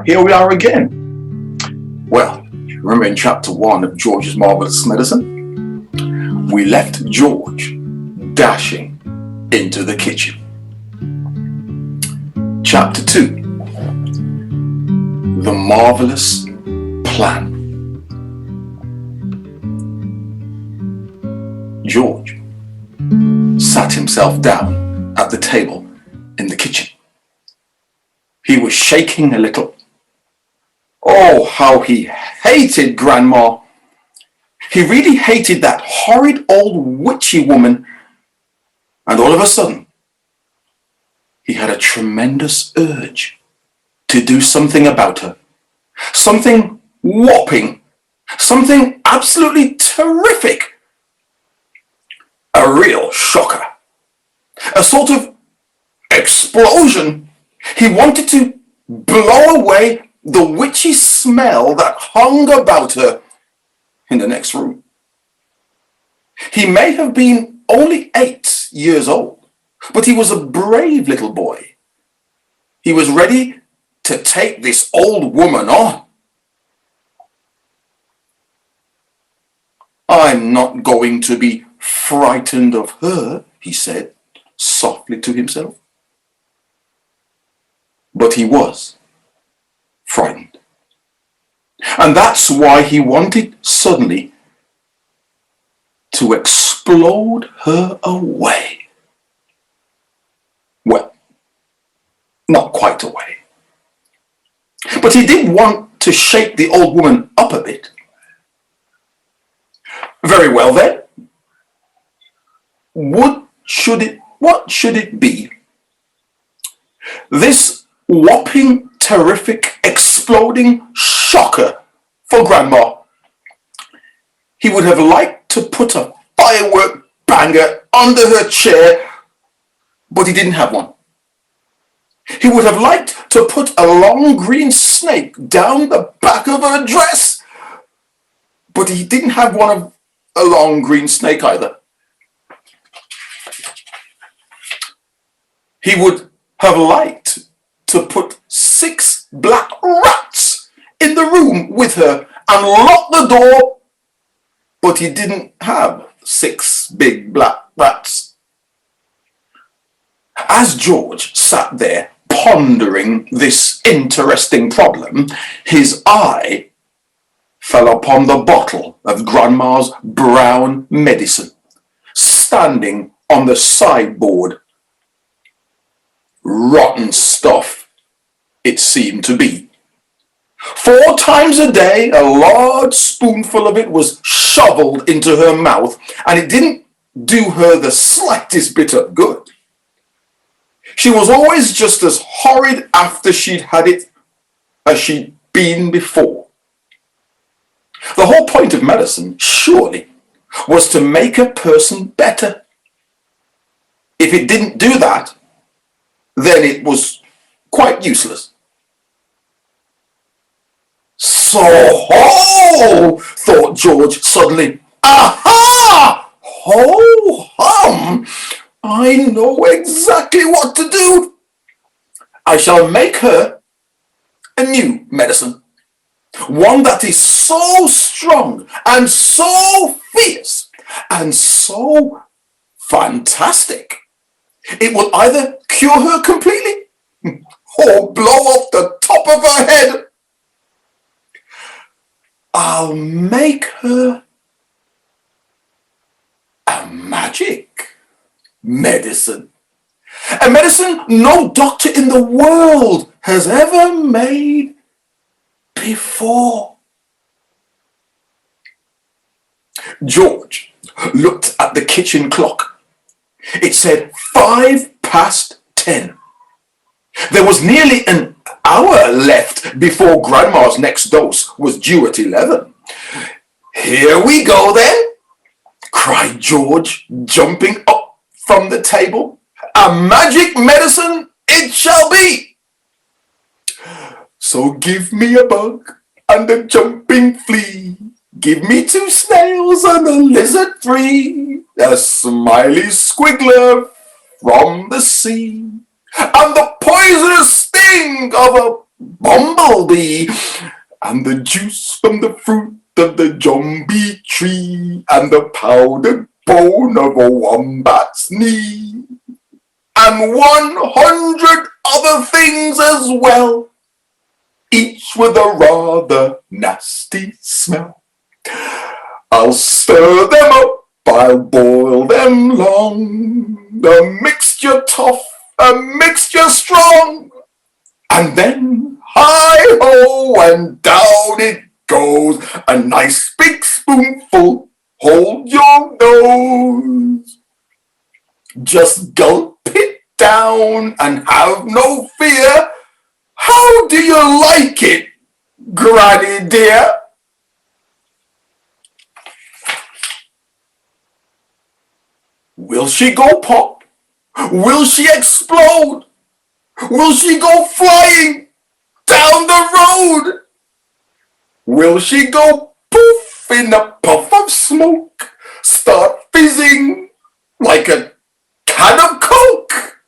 here we are again. Well, remember in chapter 1 of George's Marvelous Medicine, we left George dashing into the kitchen. Chapter 2, the marvelous plan. George sat himself down at the table in the kitchen. He was shaking a little. Oh, how he hated Grandma. He really hated that horrid old witchy woman. And all of a sudden, he had a tremendous urge to do something about her. Something whopping. Something absolutely terrific. A real shocker. A sort of explosion. He wanted to blow away the witchy smell that hung about her in the next room. He may have been only 8 years old, but he was a brave little boy. He was ready to take this old woman on. I'm not going to be frightened of her, he said softly to himself. But he was frightened. And that's why he wanted suddenly to explode her away. Well, not quite away. But he did want to shake the old woman up a bit. Very well then. What should it be? This whopping, terrific, exploding shocker for Grandma. He would have liked to put a firework banger under her chair, but he didn't have one. He would have liked to put a long green snake down the back of her dress, but he didn't have a long green snake either. He would have liked to put 6 black rats in the room with her and lock the door, but he didn't have 6 big black rats. As George sat there pondering this interesting problem, his eye fell upon the bottle of Grandma's brown medicine, standing on the sideboard. Rotten stuff, it seemed to be. 4 times a day, a large spoonful of it was shoveled into her mouth, and it didn't do her the slightest bit of good. She was always just as horrid after she'd had it as she'd been before. The whole point of medicine, surely, was to make a person better. If it didn't do that, then it was quite useless. So, thought George suddenly. Aha! Ho hum! I know exactly what to do. I shall make her a new medicine. One that is so strong and so fierce and so fantastic. It will either cure her completely or blow off the top of her head. I'll make her a magic medicine. A medicine no doctor in the world has ever made before. George looked at the kitchen clock. It said 10:05. There was nearly an hour left before Grandma's next dose was due at 11. Here we go then, cried George, jumping up from the table. A magic medicine it shall be. So give me a bug and a jumping flea. Give me 2 snails and a lizard 3. A smiley squiggler from the sea. And the poisonous sting of a bumblebee, and the juice from the fruit of the zombie tree, and the powdered bone of a wombat's knee, and 100 other things as well, each with a rather nasty smell. I'll stir them up, I'll boil them long, a mixture tough, a mixture strong, and then hi-ho and down it goes, a nice big spoonful, hold your nose. Just gulp it down and have no fear. How do you like it, Granny dear? Will she go pop? Will she explode? Will she go flying down the road? Will she go poof in a puff of smoke, start fizzing like a can of Coke?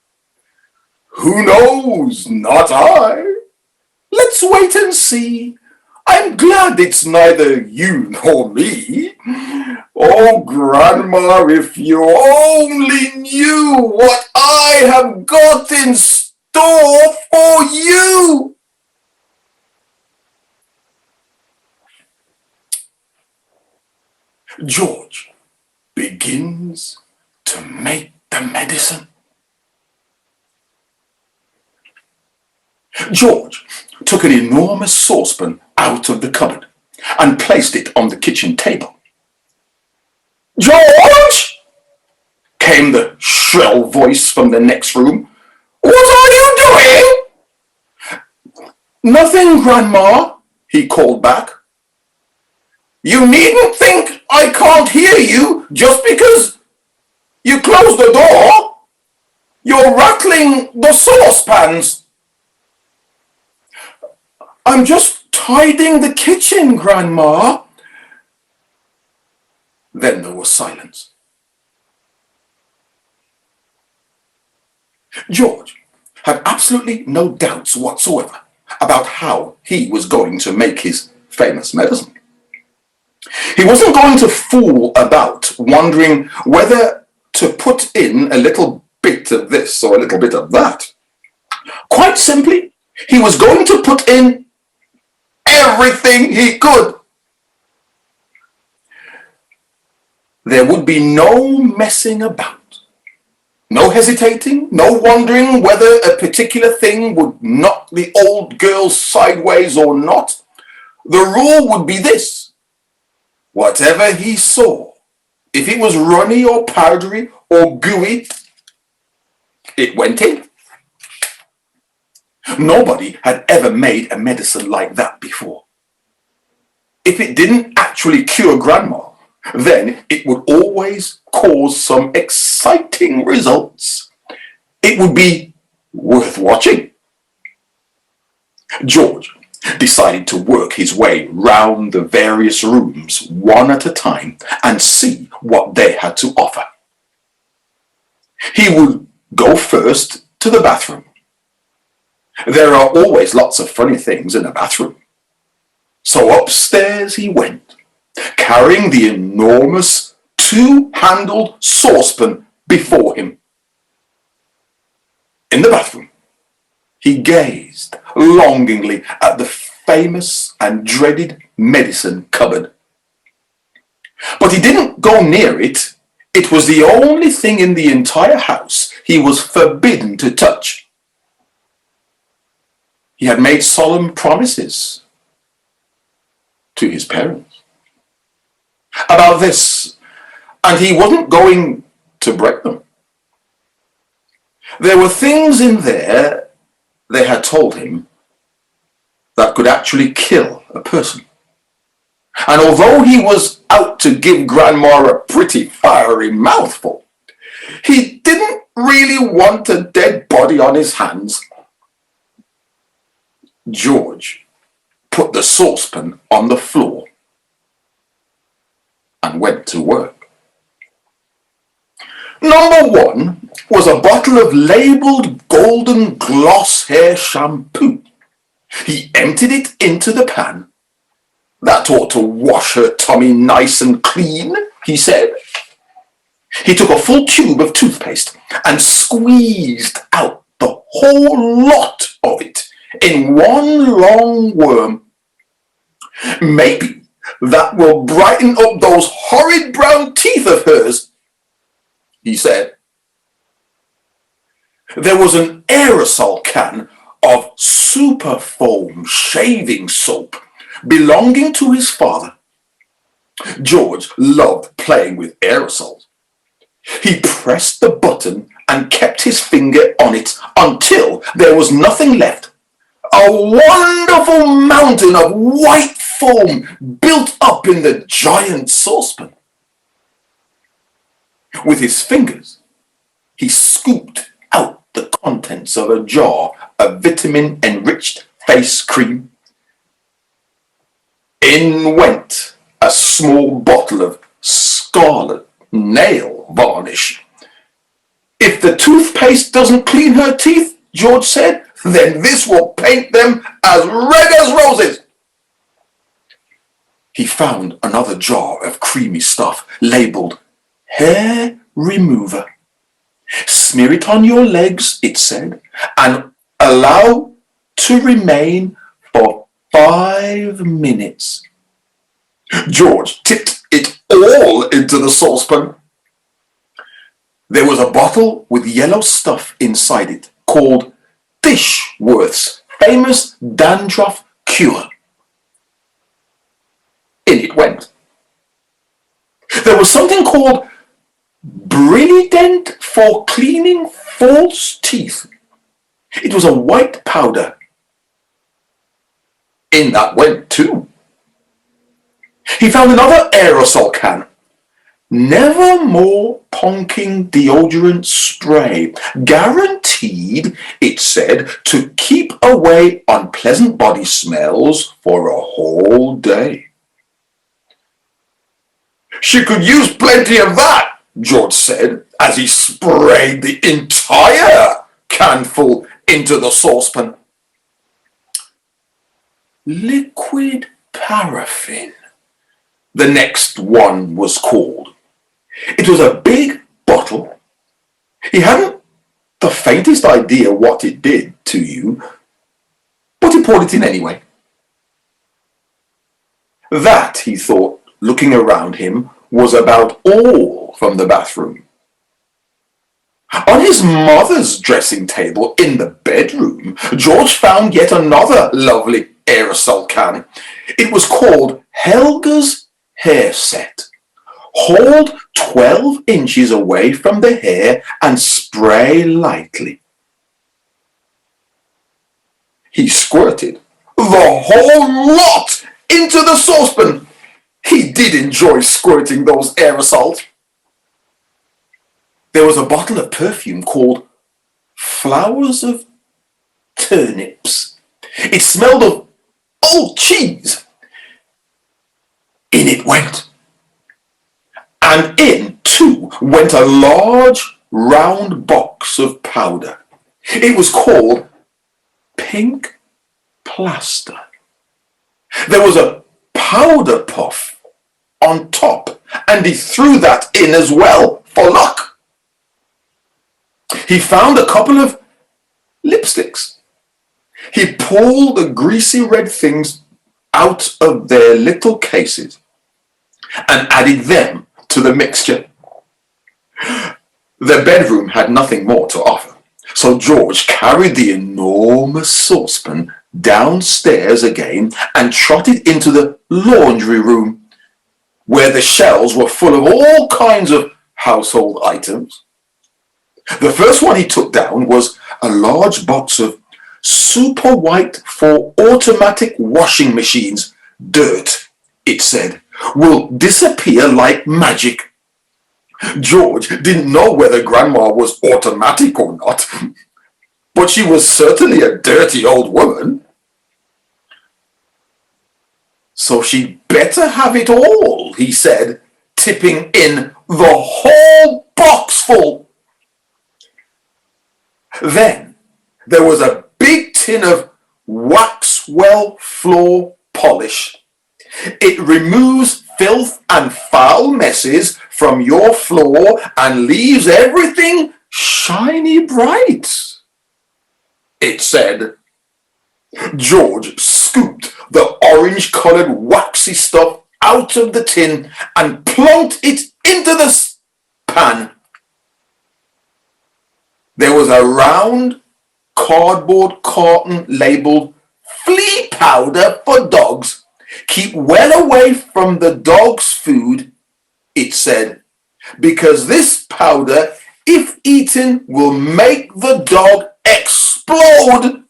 Who knows? Not I. Let's wait and see. I'm glad it's neither you nor me. Oh, Grandma, if you only knew what I have got in store for you. George begins to make the medicine. George took an enormous saucepan out of the cupboard and placed it on the kitchen table. "George!" came the shrill voice from the next room. "What are you doing?" "Nothing, Grandma," he called back. "You needn't think I can't hear you just because you closed the door. You're rattling the saucepans." "I'm just tidying the kitchen, Grandma." Then there was silence. George had absolutely no doubts whatsoever about how he was going to make his famous medicine. He wasn't going to fool about wondering whether to put in a little bit of this or a little bit of that. Quite simply, he was going to put in everything he could. There would be no messing about, no hesitating, no wondering whether a particular thing would knock the old girl sideways or not. The rule would be this: whatever he saw, if it was runny or powdery or gooey, it went in. Nobody had ever made a medicine like that before. If it didn't actually cure Grandma, then it would always cause some exciting results. It would be worth watching. George decided to work his way round the various rooms one at a time and see what they had to offer. He would go first to the bathroom. There are always lots of funny things in a bathroom. So upstairs he went, carrying the enormous two-handled saucepan before him. In the bathroom, he gazed longingly at the famous and dreaded medicine cupboard. But he didn't go near it. It was the only thing in the entire house he was forbidden to touch. He had made solemn promises to his parents about this, and he wasn't going to break them. There were things in there, they had told him, that could actually kill a person. And although he was out to give Grandma a pretty fiery mouthful, he didn't really want a dead body on his hands. George put the saucepan on the floor and went to work. Number one was a bottle of labelled golden gloss hair shampoo. He emptied it into the pan. That ought to wash her tummy nice and clean, he said. He took a full tube of toothpaste and squeezed out the whole lot of it in one long worm. Maybe that will brighten up those horrid brown teeth of hers, he said. There was an aerosol can of super foam shaving soap belonging to his father. George loved playing with aerosols. He pressed the button and kept his finger on it until there was nothing left. A wonderful mountain of white foam built up in the giant saucepan. With his fingers, he scooped out the contents of a jar of vitamin-enriched face cream. In went a small bottle of scarlet nail varnish. If the toothpaste doesn't clean her teeth, George said, then this will paint them as red as roses. He found another jar of creamy stuff labeled hair remover. Smear it on your legs, it said, and allow to remain for 5 minutes. George tipped it all into the saucepan. There was a bottle with yellow stuff inside it called Dishworth's famous dandruff cure. In it went. There was something called Brilident for cleaning false teeth. It was a white powder. In that went too. He found another aerosol can. Nevermore Ponking deodorant spray, guaranteed, it said, to keep away unpleasant body smells for a whole day. She could use plenty of that, George said, as he sprayed the entire canful into the saucepan. Liquid paraffin, the next one was called. It was a big bottle. He hadn't the faintest idea what it did to you, but he poured it in anyway. That, he thought, looking around him, was about all from the bathroom. On his mother's dressing table in the bedroom, George found yet another lovely aerosol can. It was called Helga's Hair Set. Hold 12 inches away from the hair and spray lightly. He squirted the whole lot into the saucepan. He did enjoy squirting those aerosols. There was a bottle of perfume called Flowers of Turnips. It smelled of old cheese. In it went. And in, too, went a large, round box of powder. It was called Pink Plaster. There was a powder puff on top, and he threw that in as well, for luck. He found a couple of lipsticks. He pulled the greasy red things out of their little cases and added them to the mixture. The bedroom had nothing more to offer, so George carried the enormous saucepan downstairs again and trotted into the laundry room, where the shelves were full of all kinds of household items. The first one he took down was a large box of super white for automatic washing machines. Dirt, it said, will disappear like magic. George didn't know whether Grandma was automatic or not, but she was certainly a dirty old woman. So she'd better have it all, he said, tipping in the whole box full. Then there was a big tin of wax swell floor polish. It removes filth and foul messes from your floor and leaves everything shiny bright, it said. George scooped the orange-colored waxy stuff out of the tin and plunked it into the pan. There was a round cardboard carton labeled flea powder for dogs. Keep well away from the dog's food, it said, because this powder, if eaten, will make the dog explode.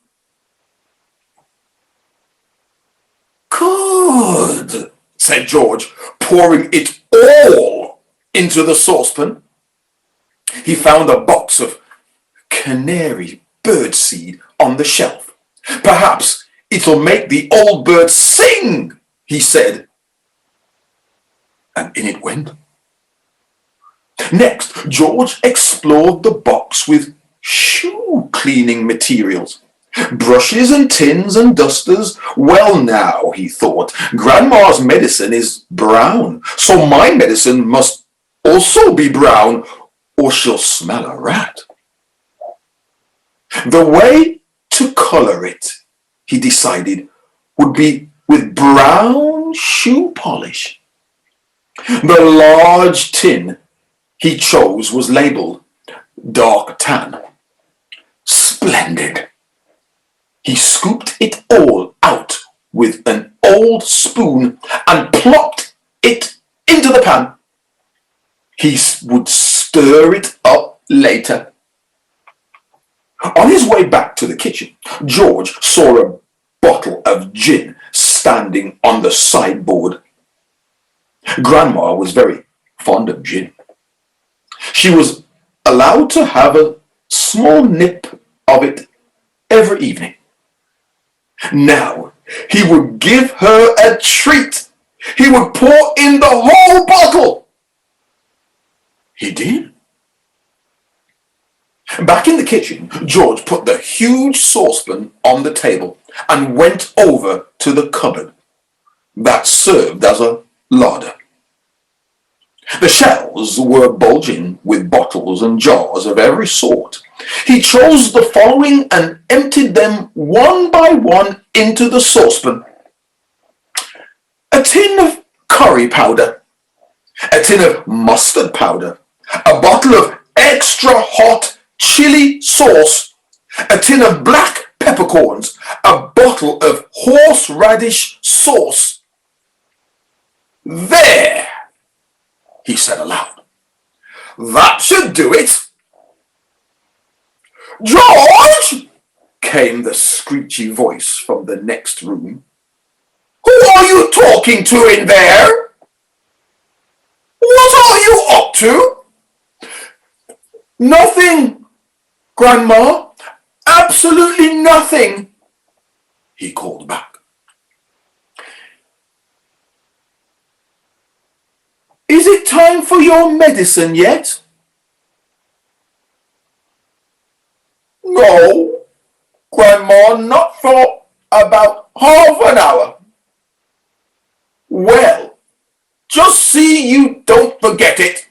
Good, said George, pouring it all into the saucepan. He found a box of canary birdseed on the shelf. Perhaps it'll make the old bird sing, he said. And in it went. Next, George explored the box with shoe cleaning materials. Brushes and tins and dusters. Well now, he thought, Grandma's medicine is brown, so my medicine must also be brown, or she'll smell a rat. The way to colour it, he decided, would be with brown shoe polish. The large tin he chose was labelled dark tan. Splendid! He scooped it all out with an old spoon and plopped it into the pan. He would stir it up later. On his way back to the kitchen, George saw a bottle of gin standing on the sideboard. Grandma was very fond of gin. She was allowed to have a small nip of it every evening. Now he would give her a treat. He would pour in the whole bottle. He did. Back in the kitchen, George put the huge saucepan on the table and went over to the cupboard that served as a larder. The shelves were bulging with bottles and jars of every sort. He chose the following and emptied them one by one into the saucepan. A tin of curry powder, a tin of mustard powder, a bottle of extra hot chili sauce, a tin of black peppercorns, a bottle of horseradish sauce. There, he said aloud. That should do it. George, came the screechy voice from the next room. Who are you talking to in there? What are you up to? Nothing, Grandma. Absolutely nothing, he called back. Is it time for your medicine yet? No, Grandma, not for about half an hour. Well, just see you don't forget it.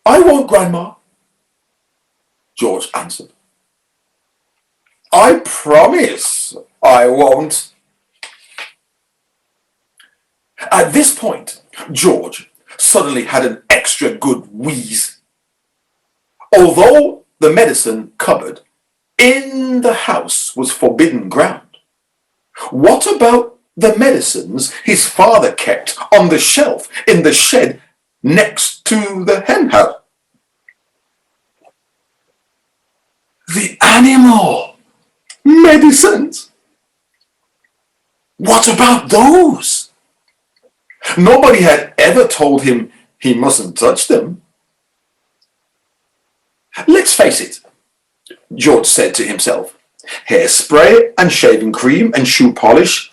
I won't, Grandma, George answered. I promise I won't. At this point, George suddenly had an extra good wheeze. Although the medicine cupboard in the house was forbidden ground, what about the medicines his father kept on the shelf in the shed next to the hen house? The animal medicines. What about those? Nobody had ever told him he mustn't touch them. Let's face it, George said to himself. Hairspray and shaving cream and shoe polish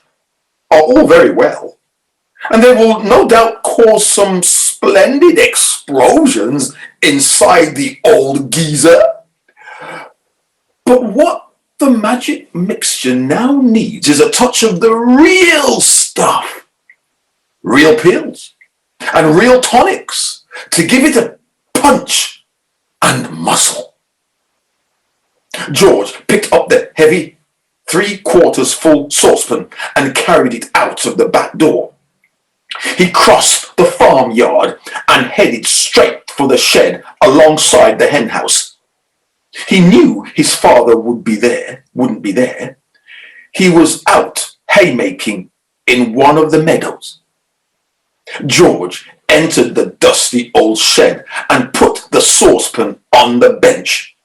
are all very well, and they will no doubt cause some splendid explosions inside the old geezer. But what the magic mixture now needs is a touch of the real stuff. Real pills and real tonics to give it a punch and muscle. George picked up the heavy 3/4 full saucepan and carried it out of the back door. He crossed the farmyard and headed straight for the shed alongside the hen house. He knew his father wouldn't be there. He was out haymaking in one of the meadows. George entered the dusty old shed and put the saucepan on the bench.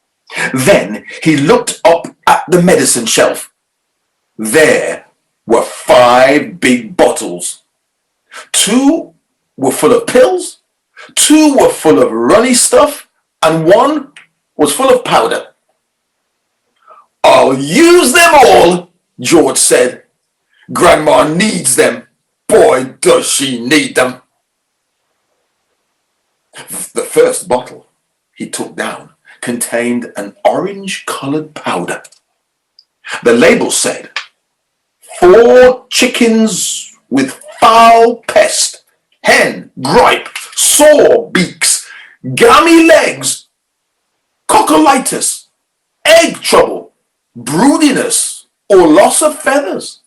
Then he looked up at the medicine shelf. There were 5 big bottles. 2 were full of pills, 2 were full of runny stuff, and 1 was full of powder. "I'll use them all," George said. "Grandma needs them. Boy, does she need them." The first bottle he took down contained an orange-colored powder. The label said, "4 chickens with foul pest, hen, gripe, sore beaks, gammy legs, cockolitis, egg trouble, broodiness, or loss of feathers.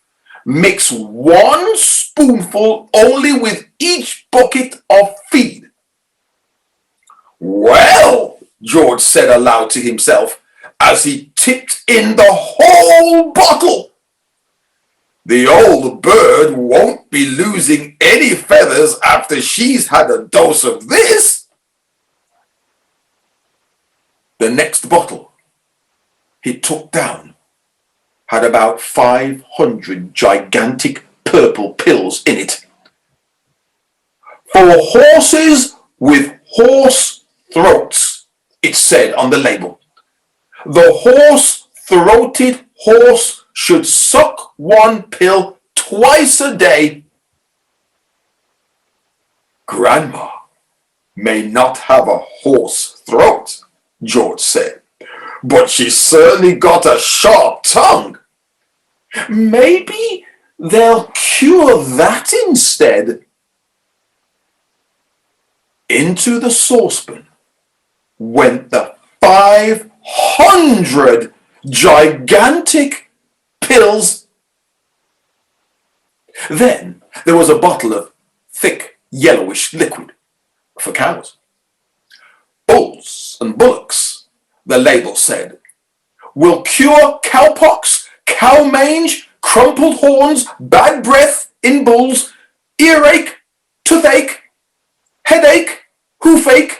Mix 1 spoonful only with each bucket of feed." "Well," George said aloud to himself as he tipped in the whole bottle, "the old bird won't be losing any feathers after she's had a dose of this." The next bottle he took down had about 500 gigantic purple pills in it. "For horses with horse throats," it said on the label. "The horse-throated horse should suck 1 pill twice a day." "Grandma may not have a horse throat," George said, "but she's certainly got a sharp tongue. Maybe they'll cure that instead." Into the saucepan went the 500 gigantic pills. Then there was a bottle of thick yellowish liquid for cows. "Bulls and bullocks," the label said, "will cure cowpox, cow mange, crumpled horns, bad breath in bulls, earache, toothache, headache, hoofache,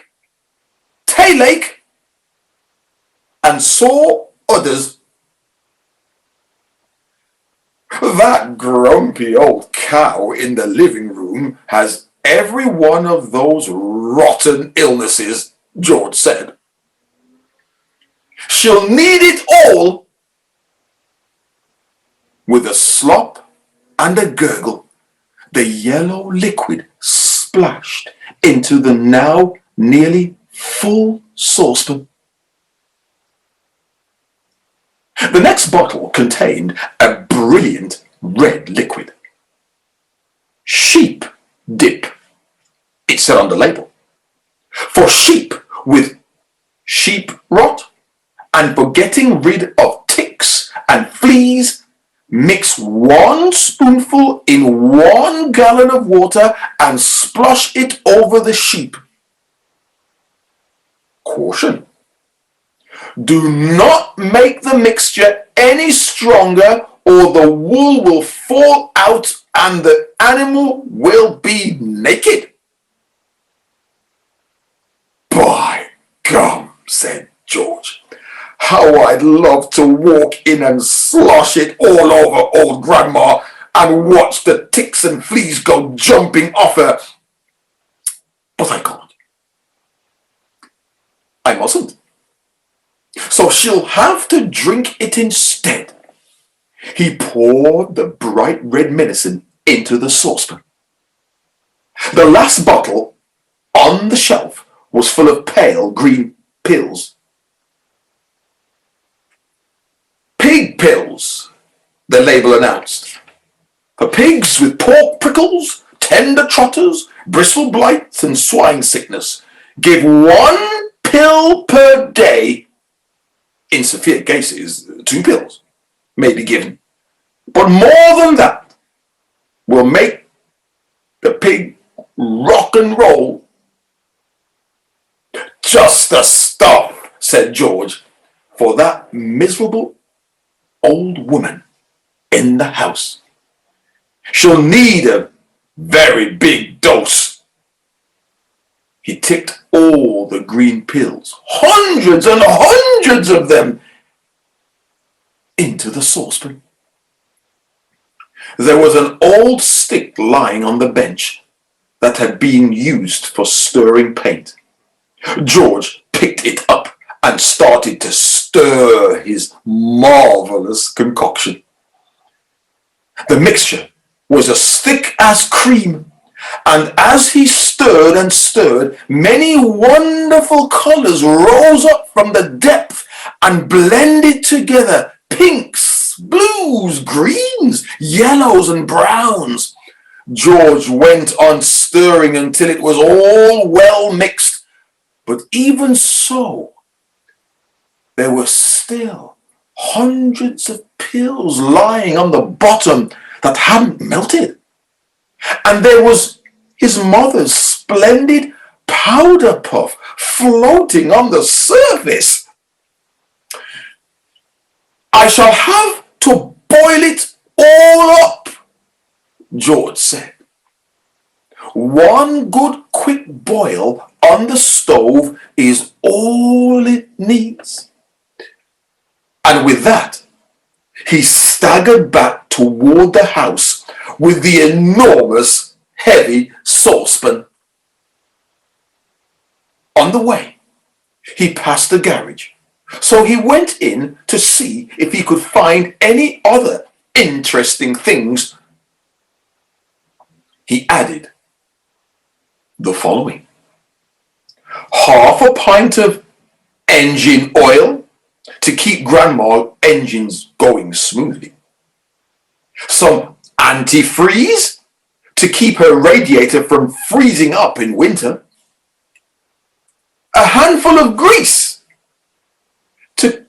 tailache, and sore udders." "That grumpy old cow in the living room has every one of those rotten illnesses," George said. "She'll need it all." With a slop and a gurgle, the yellow liquid splashed into the now nearly full saucepan. The next bottle contained a brilliant red liquid. "Sheep dip," it said on the label. "For sheep with sheep rot and for getting rid of ticks and fleas, mix 1 spoonful in 1 gallon of water and splosh it over the sheep. Caution: do not make the mixture any stronger or the wool will fall out and the animal will be naked." "By gum," said George, "how I'd love to walk in and slosh it all over old Grandma and watch the ticks and fleas go jumping off her. But I can't. I mustn't. So she'll have to drink it instead." He poured the bright red medicine into the saucepan. The last bottle on the shelf was full of pale green pills. "Pig pills, the label announced. For pigs with pork prickles, tender trotters, bristle blight, and swine sickness, give 1 pill per day. In severe cases, 2 pills may be given. But more than that will make the pig rock and roll. Just the stuff, said George, for that miserable old woman in the house. She'll need a very big dose. He ticked all the green pills, hundreds and hundreds of them, into the saucepan. There was an old stick lying on the bench that had been used for stirring paint. George picked it up and started to stir his marvelous concoction. The mixture was as thick as cream, and as he stirred and stirred, many wonderful colors rose up from the depth and blended together. Pinks, blues, greens, yellows, and browns. George went on stirring until it was all well mixed, but even so, there were still hundreds of pills lying on the bottom that hadn't melted. And there was his mother's splendid powder puff floating on the surface. I shall have to boil it all up, George said. 1 good quick boil on the stove is all it needs. And with that, he staggered back toward the house with the enormous, heavy saucepan. On the way, he passed the garage, so he went in to see if he could find any other interesting things. He added the following: half a pint of engine oil to keep Grandma's engines going smoothly, some antifreeze to keep her radiator from freezing up in winter, a handful of grease to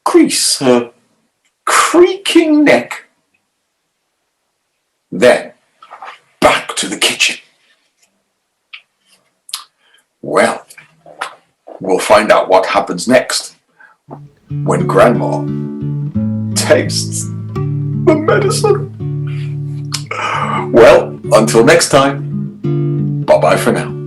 grease her creaking neck. Then back to the kitchen. Well, we'll find out what happens next when Grandma tastes the medicine. Well, until next time, bye-bye for now.